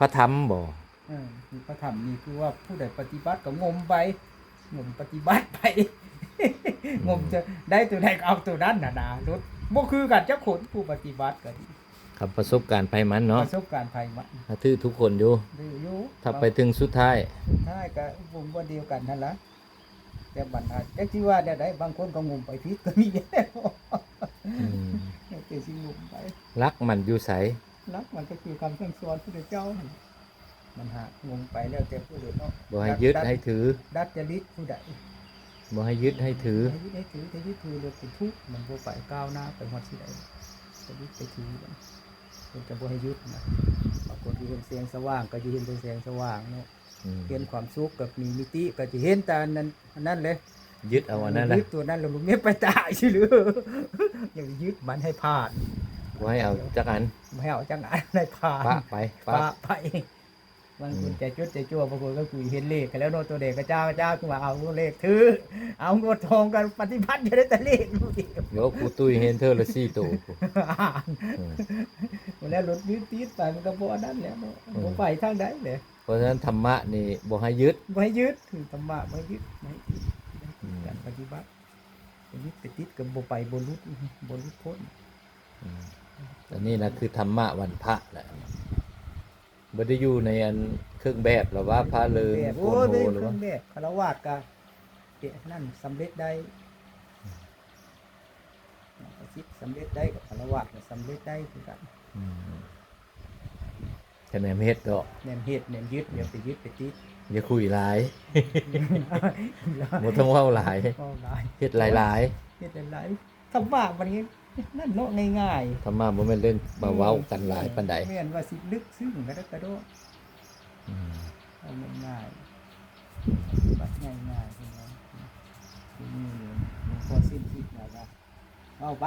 พระธรรมบ่ คือพระธรรมนี่คือว่าผู้ใดปฏิบัติก็งมไปงมปฏิบัติไป งมจะได้ตัวใดก็เอาตัวนั้นน่ะนะรถบ่คือกันจักคนผู้ปฏิบัติก็ดี ครับประสบการณ์ภัยมันเนาะ ประสบการณ์ภัยมัน ถือทุกคนอยู่ ดูอยู่ ถ้าไปถึงสุดท้าย ท้ายก็ผมบ่เดียวกันนั่นล่ะแต่บัดนั้นจักสิว่าได้บางคนก็งมไปผิดก็มีแล้ว อืม แต่สิงมไป รักมันอยู่ไส รักมันก็คือคำสั่งสอนพระเจ้านั่นมันหางมไปแล้วแต่ผู้อื่นเนาะ บ่ให้ยึดให้ถือ ดัดจริตผู้ใด บ่ให้ยึดให้ถือ ให้ยึดให้ถือถ้ายึดถือเลยเป็นทุกข์มันบ่ไปก้าวหน้าไปฮอดสิใดจะยึดไปถือมันเป็นจะบ่ให้ยึดนะบางคนที่เห็นแสงสว่างก็จะเห็นแต่แสงสว่างเนาะ อืม เห็นความสุขกับมีมิติก็จะเห็นแต่อันนั้นเลย ยึดเอาอันนั้นแหละ ยึดตัวนั้นแล้วมันไม่ไปตายใช่หรือ อย่าไปยึดมันให้พลาด บ่ให้เอาจักอัน ไม่เอาจังอันให้พลาด ปะไป ปะไปบางคนใจจดใจจ่อบางคนก็คุยเห็นเลขกันแล้วโนตัวเด็กกระเจ้ขึ้นมาเอาเลขถือเอางดทองกันปฏิบัติจะได้แต่เลขดูดิ เดี๋ยวครูตุ้ยเห็นเธอละ4ตัวอืม แล้วรถยึดติดไปมันก็บ่อันนั้นแหล้วเนาะบ่ไปทางใดเลย เพราะฉะนั้นธรรมะนี่บ่ให้ยึด บ่ให้ยึดคือธรรมะบ่ให้ยึดไม่ยึดการปฏิบัติไปยึดไปติดกับบ่ไปบ่หลุดพ้น อันนี้นะคือธรรมะวันพระแหละบ่ได้อยู่ในอันเครื่องแบบหรือว่าพระเลิง แบบ โก โอ้ นโห ย หรือว่า แบบคารวะก็นั่นสำเร็จได้คิดสำเร็จได้กับคารวะก็สำเร็จได้คือกัน อืมคะแนนเฮ็ดดอก แนมเฮ็ดแนมยึดอย่าไปยึดไปติด อย่าคุยหลายบ่ต้องเว้าหลาย ก็หลาย เฮ็ดหลาย เฮ็ดหลายธรรมะมันนี้นั่นเนาะง่าย ๆธรรมะบ่แม่นเล่นมาเว้ากันหลายปานใด แม่นว่าสิลึกซึ้งกระโดด อืม เอาง่ายๆบัดง่ายๆที่นั้นที่นี่หลวงพ่อสิ้นคิดแล้วว่าเอาไป